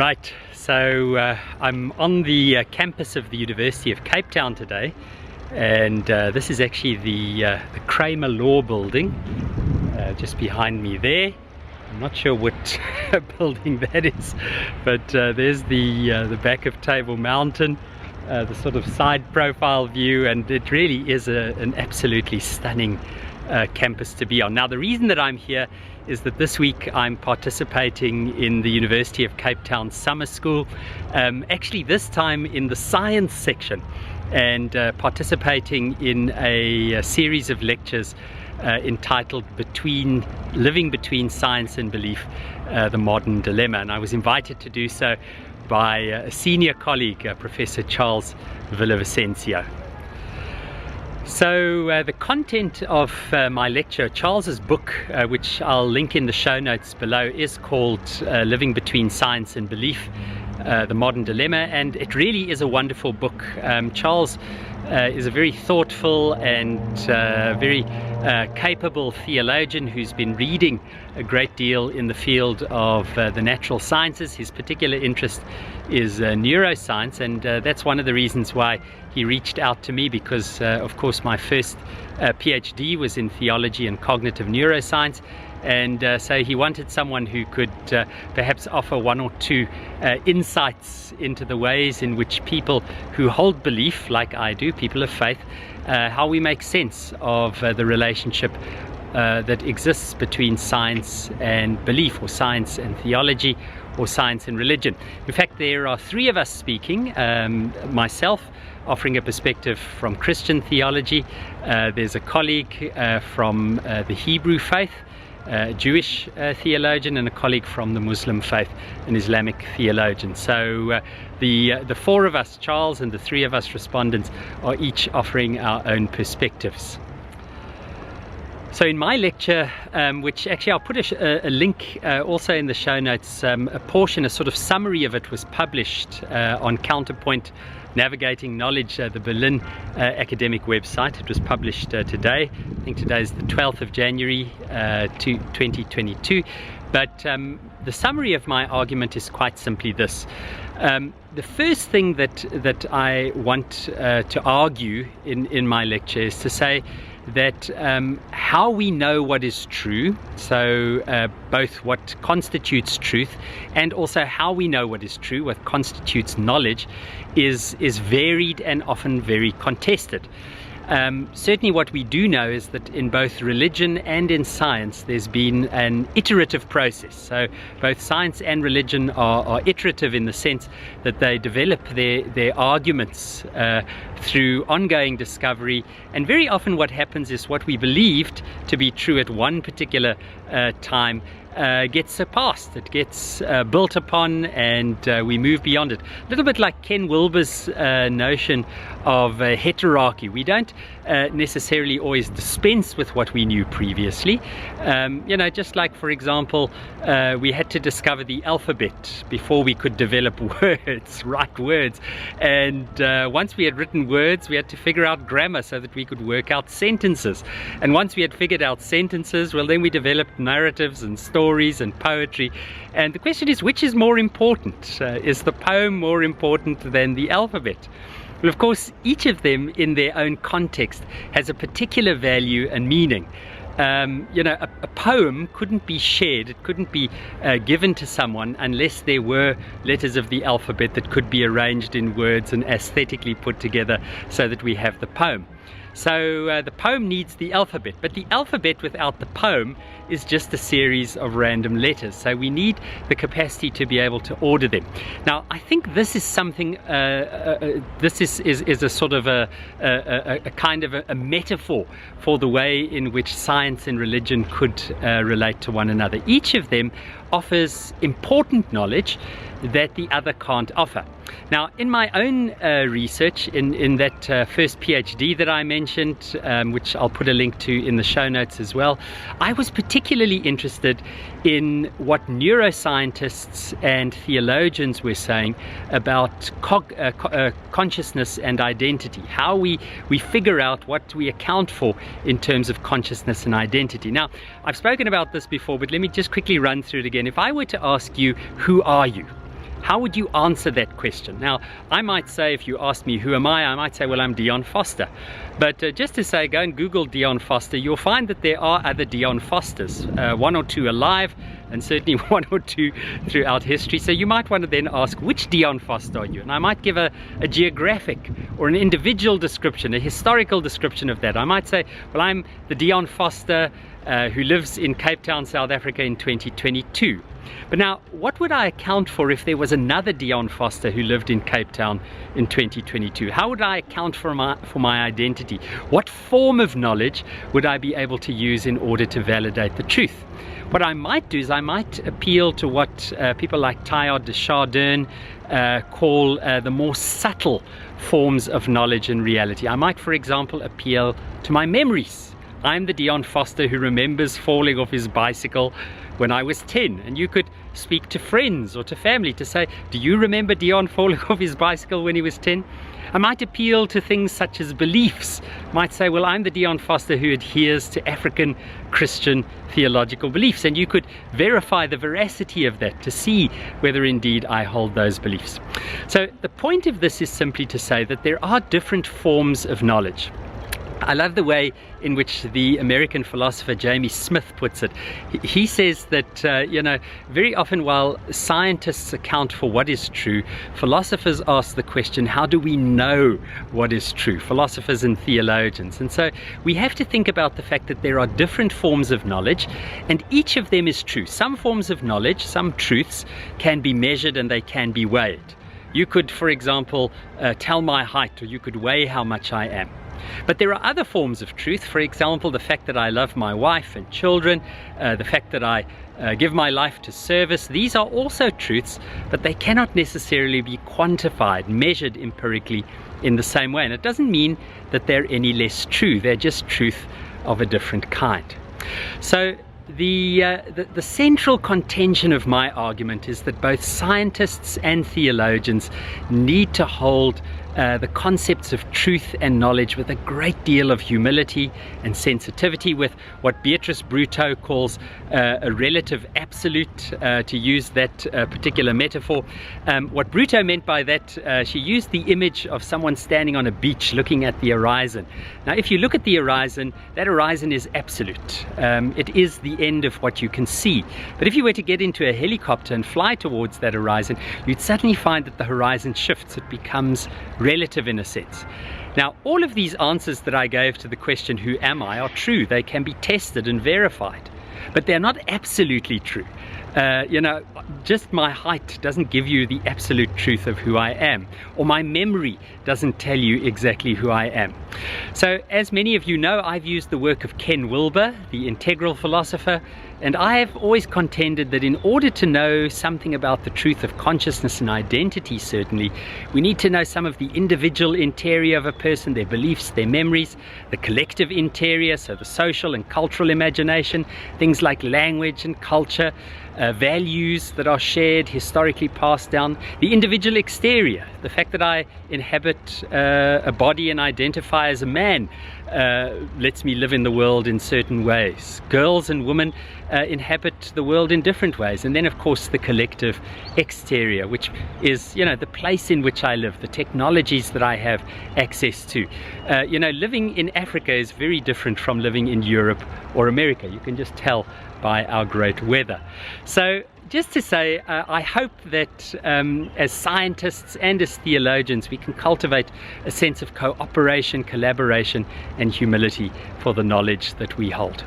Right, so I'm on the campus of the University of Cape Town today, and this is actually the Kramer Law Building just behind me there. I'm not sure what building that is, but there's the back of Table Mountain, the sort of side profile view, and it really is an absolutely stunning campus to be on. Now, the reason that I'm here is that this week I'm participating in the University of Cape Town Summer School, actually this time in the science section, and participating in a series of lectures entitled Living Between Science and Belief, the Modern Dilemma. And I was invited to do so by a senior colleague, Professor Charles Villavicencio. So the content of my lecture, Charles's book, which I'll link in the show notes below, is called Living Between Science and Belief, the Modern Dilemma, and it really is a wonderful book. Charles is a very thoughtful and very capable theologian who's been reading a great deal in the field of the natural sciences. His particular interest is neuroscience, and that's one of the reasons why he reached out to me, because of course my first PhD was in theology and cognitive neuroscience, and so he wanted someone who could perhaps offer one or two insights into the ways in which people who hold belief, like I do, people of faith, how we make sense of the relationship that exists between science and belief, or science and theology, or science and religion. In fact, there are three of us speaking, myself offering a perspective from Christian theology, there's a colleague from the Hebrew faith, a Jewish theologian, and a colleague from the Muslim faith, an Islamic theologian. So the four of us, Charles, and the three of us respondents, are each offering our own perspectives. So in my lecture, which actually I'll put a link also in the show notes, a portion, a sort of summary of it was published on Counterpoint Navigating Knowledge, the Berlin academic website. It was published today. I think today is the 12th of January 2022. But the summary of my argument is quite simply this. The first thing that I want to argue in my lecture is to say that how we know what is true, so both what constitutes truth and also how we know what is true, what constitutes knowledge, is varied and often very contested. Certainly what we do know is that in both religion and in science there's been an iterative process. So both science and religion are iterative in the sense that they develop their arguments through ongoing discovery, and very often what happens is what we believed to be true at one particular time gets surpassed, it gets built upon, and we move beyond it. A little bit like Ken Wilber's notion of heterarchy. We don't necessarily always dispense with what we knew previously. You know, just like, for example, we had to discover the alphabet before we could develop words, write words, and once we had written words, we had to figure out grammar so that we could work out sentences, and once we had figured out sentences, well, then we developed narratives and stories and poetry. And the question is, which is more important? Is the poem more important than the alphabet? Well, of course, each of them in their own context has a particular value and meaning. You know, a poem couldn't be shared, it couldn't be given to someone unless there were letters of the alphabet that could be arranged in words and aesthetically put together so that we have the poem. So the poem needs the alphabet, but the alphabet without the poem is just a series of random letters. So we need the capacity to be able to order them. Now, I think this is something, this is a sort of a kind of a metaphor for the way in which science and religion could relate to one another. Each of them offers important knowledge that the other can't offer. Now, in my own research, in that first PhD that I mentioned, which I'll put a link to in the show notes as well, I was particularly interested in what neuroscientists and theologians were saying about consciousness and identity, how we figure out what we account for in terms of consciousness and identity. Now, I've spoken about this before, but let me just quickly run through it again. If I were to ask you, who are you? how would you answer that question? Now, I might say, if you asked me who am I might say, well, I'm Dion Foster. But just to say, go and Google Dion Foster, you'll find that there are other Dion Fosters, one or two alive, and certainly one or two throughout history. So you might want to then ask, which Dion Foster are you? And I might give a geographic or an individual description, a historical description of that. I might say, well, I'm the Dion Foster who lives in Cape Town, South Africa in 2022. But now, what would I account for if there was another Dion Foster who lived in Cape Town in 2022? How would I account for my identity? What form of knowledge would I be able to use in order to validate the truth? What I might do is I might appeal to what people like Teilhard de Chardin call the more subtle forms of knowledge and reality. I might, for example, appeal to my memories. I'm the Dion Foster who remembers falling off his bicycle when I was 10, and you could speak to friends or to family to say, do you remember Dion falling off his bicycle when he was 10? I might appeal to things such as beliefs. I might say, well, I'm the Dion Foster who adheres to African Christian theological beliefs, and you could verify the veracity of that to see whether indeed I hold those beliefs. So the point of this is simply to say that there are different forms of knowledge. I love the way in which the American philosopher Jamie Smith puts it. He says that, you know, very often while scientists account for what is true, philosophers ask the question, how do we know what is true? Philosophers and theologians. And so we have to think about the fact that there are different forms of knowledge, and each of them is true. Some forms of knowledge, some truths, can be measured and they can be weighed. You could, for example, tell my height, or you could weigh how much I am. But there are other forms of truth, for example, the fact that I love my wife and children, the fact that I give my life to service. These are also truths, but they cannot necessarily be quantified, measured empirically in the same way. And it doesn't mean that they're any less true, they're just truth of a different kind. So the central contention of my argument is that both scientists and theologians need to hold the concepts of truth and knowledge with a great deal of humility and sensitivity, with what Beatrice Bruto calls a relative absolute, to use that particular metaphor. What Bruto meant by that, she used the image of someone standing on a beach looking at the horizon. Now, if you look at the horizon, that horizon is absolute. It is the end of what you can see. But if you were to get into a helicopter and fly towards that horizon, you'd suddenly find that the horizon shifts. It becomes relative in a sense. Now, all of these answers that I gave to the question, who am I, are true. They can be tested and verified, but they're not absolutely true. You know, just my height doesn't give you the absolute truth of who I am, or my memory doesn't tell you exactly who I am. So, as many of you know, I've used the work of Ken Wilber, the integral philosopher, and I have always contended that in order to know something about the truth of consciousness and identity, certainly, we need to know some of the individual interior of a person, their beliefs, their memories, the collective interior, so the social and cultural imagination, things like language and culture, values that are shared, historically passed down, the individual exterior, the fact that I inhabit a body and identify as a man lets me live in the world in certain ways. Girls and women inhabit the world in different ways. And then, of course, the collective exterior, which is, you know, the place in which I live, the technologies that I have access to. You know, living in Africa is very different from living in Europe or America. You can just tell by our great weather. So just to say, I hope that as scientists and as theologians, we can cultivate a sense of cooperation, collaboration, and humility for the knowledge that we hold.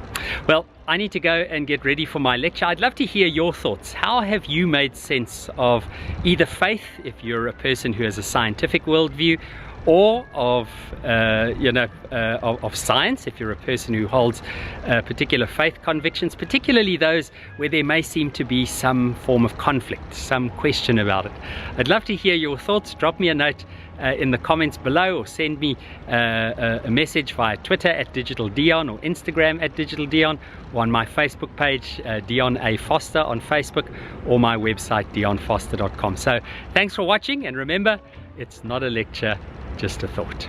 Well, I need to go and get ready for my lecture. I'd love to hear your thoughts. How have you made sense of either faith, if you're a person who has a scientific worldview, or of of science, if you're a person who holds particular faith convictions, particularly those where there may seem to be some form of conflict, some question about it. I'd love to hear your thoughts. Drop me a note in the comments below, or send me a message via Twitter at Digital Dion, or Instagram at Digital Dion, or on my Facebook page, Dion A. Foster on Facebook, or my website, dionfoster.com. So thanks for watching, and remember, it's not a lecture, just a thought.